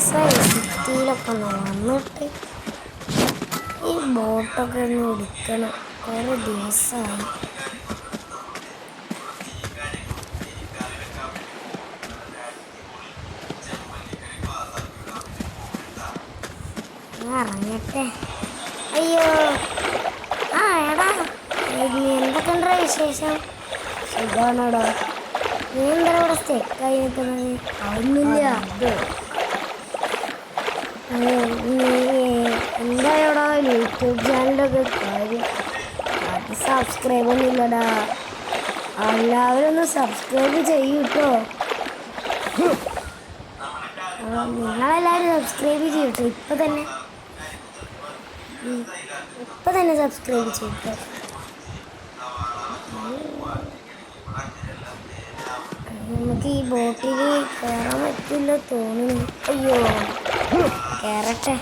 മാസമായി സിറ്റിയിലൊക്കെ ഒന്ന് വന്നിട്ട് ഈ ബോട്ടൊക്കെ ഒന്ന് എടുക്കണം. കുറേ ദിവസമായി. ഇറങ്ങട്ടെ. അയ്യോ ആ എടാ, എന്തൊക്കെ ഉണ്ടോ വിശേഷം? സുഖാണോടോ? നീ എന്താ ഇവിടെ സ്റ്റെക്കായി നിൽക്കുന്നത്? അതൊന്നുമില്ല. എന്തായോടാ യൂട്യൂബ് ചാനലൊക്കെ കാര്യം? അത് സബ്സ്ക്രൈബൊന്നും ഇല്ലടാ. എല്ലാവരും ഒന്ന് സബ്സ്ക്രൈബ് ചെയ്യൂട്ടോ. നിങ്ങളെല്ലാവരും സബ്സ്ക്രൈബ് ചെയ്യൂട്ടോ. ഇപ്പം തന്നെ സബ്സ്ക്രൈബ് ചെയ്യൂട്ടോ. നമുക്ക് ഈ ബോട്ടിൽ കയറാൻ പറ്റില്ല തോന്നുന്നു. അയ്യോ, കയറട്ടെ.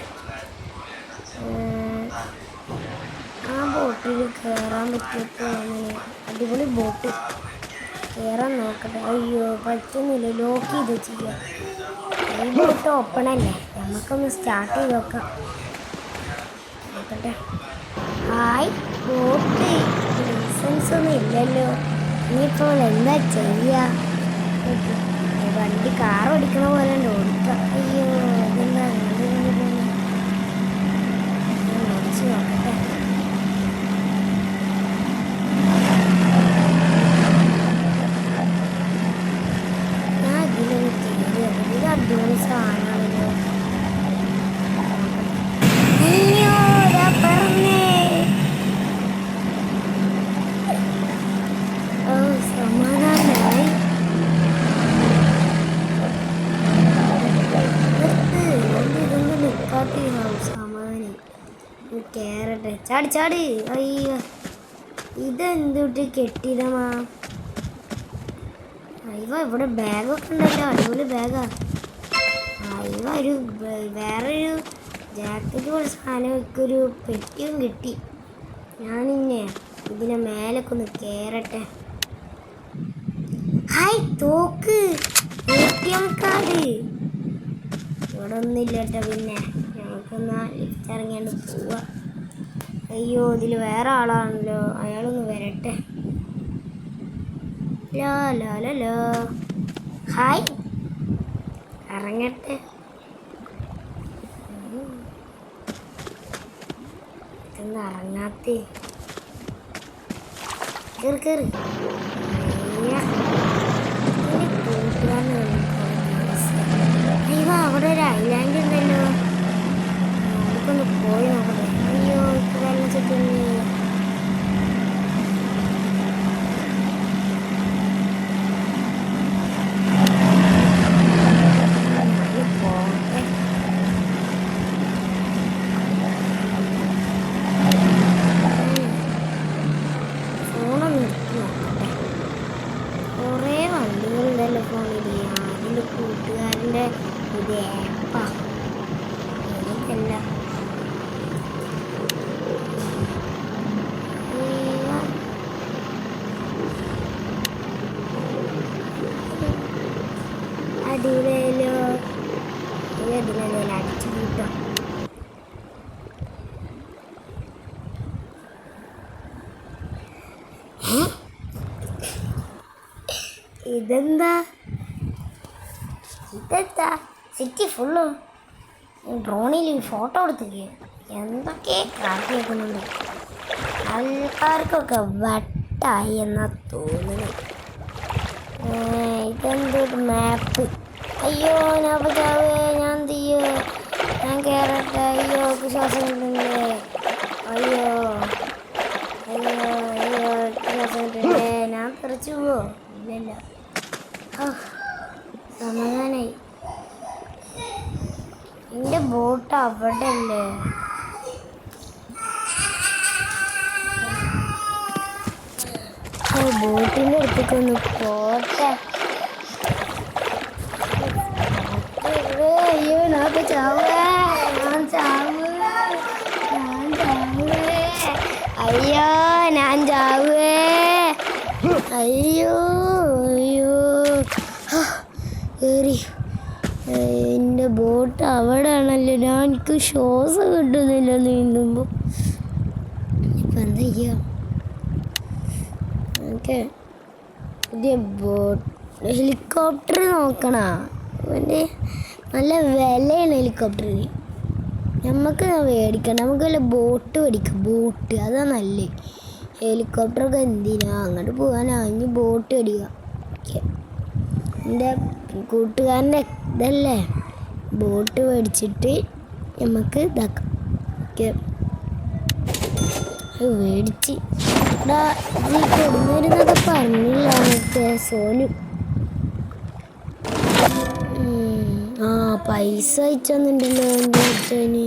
ആ ബോട്ടിൽ കയറാൻ പറ്റില്ല തോന്നുന്നു. അടിപൊളി ബോട്ട്. കയറാൻ നോക്കട്ടെ. അയ്യോ പറ്റുന്നില്ല. ലോക്ക് ചെയ്ത് ചെയ്യാം. ഈ ബോട്ട് ഓപ്പൺ അല്ലേ, നമുക്കൊന്ന് സ്റ്റാർട്ട് ചെയ്ത് നോക്കാം. നോക്കട്ടെ. ഹായ്, ബോട്ട് ലൈസൻസ് ഒന്നും ഇല്ലല്ലോ. ഇനിയിപ്പോൾ എന്താ ചെയ്യുക? വണ്ടി കാർ ഓടിക്കണ പോലെ ഉണ്ട് ഓടിക്കാം. അയ്യോ ഇതെന്താ ഓടിച്ച് നോക്കട്ടെ. ഞാൻ ഇതിലൊന്ന് കയറിയത്. ഇത് അടിപൊളി സാധനമാണല്ലോ. അയ്യോ പറഞ്ഞേ. ഓ സമാധാനമായി. സമാധാനം. കേറട്ടെ. ചാടി ചാടി. അയ്യോ ഇതെന്തുട്ട് കെട്ടിടമാ. അയ്യോ ഇവിടെ ബാഗൊക്കെ ഉണ്ടല്ലോ. അടിപൊളി ബാഗാ. അയ്യോ വേറൊരു ജാക്കറ്റ് പോലെ സാധനമൊക്കെ പെട്ടിയും കിട്ടി. ഞാനിന്നെ ഇതിനെ മേലൊക്കെ ഒന്ന് കയറട്ടെ. ഹായ്, തോക്ക്, ATM കാർഡ്. ഇവിടെ ഒന്നുമില്ല കേട്ടോ. പിന്നെ ഞങ്ങൾക്കൊന്ന് ലിഫ്റ്റ് ഇറങ്ങിയാണ്ട് പോവാ. അയ്യോ ഇതിൽ വേറെ ആളാണല്ലോ. അയാളൊന്ന് വരട്ടെ. ലോ ഹായ്, ഇറങ്ങട്ടെ. ഇതൊന്നും ഇറങ്ങാത്തേ. കയറി കയറി. അയ്യോ അവിടെ ഒരു ഐലാൻഡ് ഉണ്ടല്ലോ. നമുക്കൊന്ന് പോയി നോക്കട്ടെ. അയ്യോ ഇപ്പൊ വെള്ളം ചുറ്റുന്നേ. ഫോണൊന്ന് എടുത്ത് നോക്കട്ടെ. കുറേ വണ്ടികളുണ്ടല്ലോ ഫോണിൽ. അതിൻ്റെ കൂട്ടുകാരൻ്റെ ഇത് ആപ്പാ. എനിക്കല്ല. അടിപൊളിയല്ലോ. ഇതിനെന്തെങ്കിലും അടിച്ചു കൂട്ടാം. ഇതെന്താ സിറ്റി ഫുള്ളും ഡ്രോണിൽ ഫോട്ടോ എടുത്തില്ലേ. എന്തൊക്കെ കാട്ടി വെക്കുന്നുണ്ട്. ആൾക്കാർക്കൊക്കെ വട്ടായി എന്നാ തോന്നുന്നു. ഇതെന്തൊരു മാപ്പ്. അയ്യോ ഞാൻ ചാവേ. ഞാൻ എന്ത് ചെയ്യോ? ഞാൻ കയറട്ടെ. അയ്യോ ശ്വാസം കിട്ടുന്നില്ലേ. അയ്യോ അയ്യോ അയ്യോ ശ്വാസം കിട്ടുന്നില്ലേ. ഞാൻ തെറിച്ചു പോവോ? ഇല്ലല്ല. സമാധാനായി. എൻ്റെ ബോട്ട് അവിടെ അല്ലേ. ബോട്ടിൻ്റെ അടുത്തേക്കൊന്ന് പോട്ടെ. അയ്യോ ഞാൻ ചാവേ. അയ്യോ ഞാൻ ചാവേ. അയ്യോ അയ്യോ കയറി. എൻ്റെ ബോട്ട് അവിടെ ആണല്ലോ. എനിക്ക് ശ്വാസം കിട്ടുന്നില്ല നീന്തുമ്പോൾ. ഇപ്പം എന്താ ചെയ്യുക? ഓക്കെ, പുതിയ ബോട്ട് ഹെലികോപ്റ്റർ നോക്കണ. അവൻ്റെ നല്ല വിലയാണ് ഹെലികോപ്റ്ററിന്. നമുക്ക് മേടിക്കണം. നമുക്ക് വല്ല ബോട്ട് മേടിക്കാം. ബോട്ട് അതാ നല്ലത്. ഹെലികോപ്റ്ററൊക്കെ എന്തിനാ? അങ്ങോട്ട് പോകാനാ. ഇനി ബോട്ട് മേടിക്കാം. ഓക്കെ, എൻ്റെ കൂട്ടുകാരൻ്റെ ഇതല്ലേ, ബോട്ട് മേടിച്ചിട്ട് നമുക്ക് ഇതാക്കാം. ഓക്കെ, മേടിച്ച് ഇവിടെ കൊടുന്നൊരുന്നൊക്കെ പറഞ്ഞില്ല മറ്റേ സോനു. ആ പൈസ അയച്ചെന്നുണ്ടല്ലോ എൻ്റെ അച്ഛന്.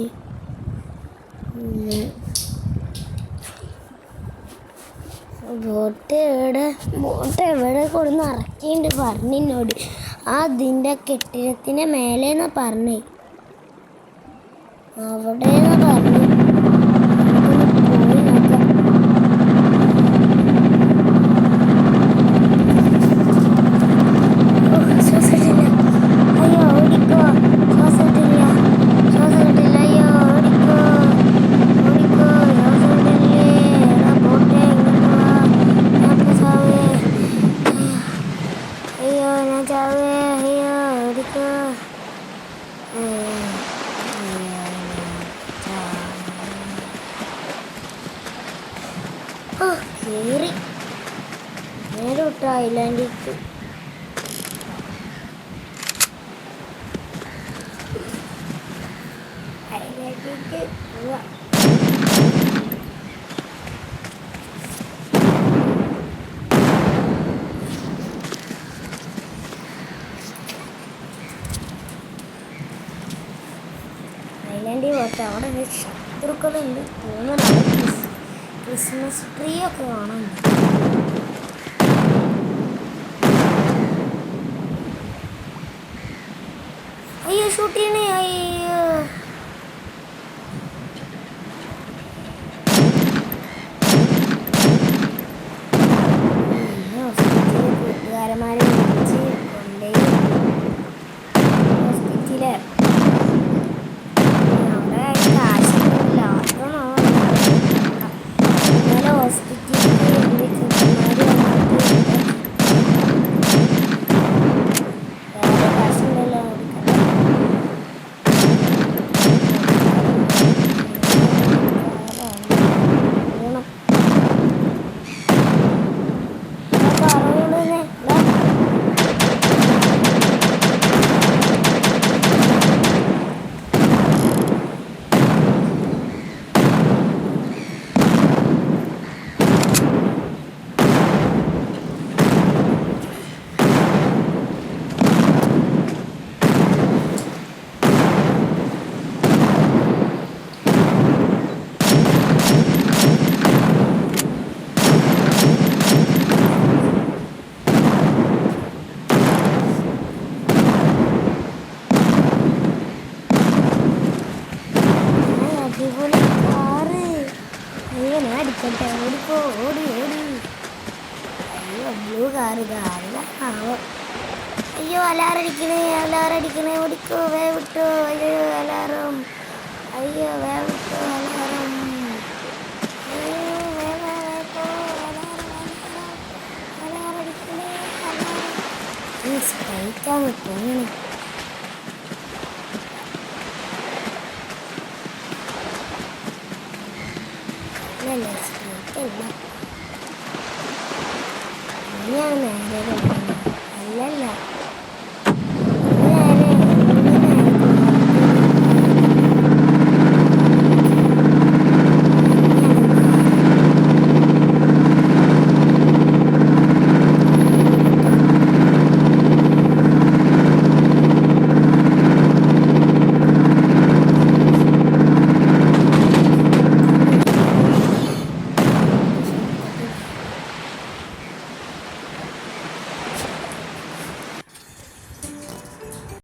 ബോട്ട് എവിടെ കൊടുന്ന് ഇറക്കിണ്ട് പറഞ്ഞിന്നോട്. അതിൻ്റെ കെട്ടിടത്തിൻ്റെ മേലേന്നാ പറഞ്ഞേ. അവിടെന്നാ പറഞ്ഞു. പോയി നോക്കാം. ശ്വാസമില്ല. അയ്യോ ഓടിക്കോ. ശ്വാസമില്ല. ശ്വാസമില്ല. അയ്യോ ഓടിക്കോ. ഓടിക്കോ. ശ്വാസമില്ലേ. എടാ ബോട്ടേ ഇങ്ങോട്ട് വാ. അയ്യോ ഞാൻ ചാവേ. അയ്യോ ഓടിക്കോ. കയറി നേരെ വിട്ട ഐലാൻഡിലേക്ക്. ഐലാൻഡിലേക്ക് പോവാം. ഐലാൻഡിൽ പോട്ടെ. അവിടെ ശത്രുക്കളുണ്ട് തോന്നുന്നു. ക്രിസ്മസ് ട്രീ ഒക്കെ കാണാൻ. അയ്യോ ഷൂട്ട് ചെയ്യണേ. അയ്യോ കൂട്ടുകാരന്മാരെ വിളിച്ച് കൊണ്ടുപോയി ഹോസ്പിറ്റലില്. അവിടെ കാശൊന്നുമില്ല. ഇന്നലെ ഹോസ്പിറ്റലിൽ എൻ്റെ കൂട്ടുകാർ വേറെ കാശുണ്ടല്ലോ. അടിക്കട്ടെ. ഓടിക്കോ. ഓടി ഓടി. അയ്യോ ബ്ലൂ കാറ് കാറിലാണാവോ. അയ്യോ അലാറടിക്കണേ. അലാറടിക്കണേ. ഓടിക്കോ. വേവിട്ടോ. അയ്യോ അലാറം. അയ്യോ വേവിട്ടോ അലാറം. അയ്യോ വേവോ. അലാറടിക്കണേ. അലാറം സ്പ്രൈക്കാൻ തോന്നണേ. ഞാൻ നേരെ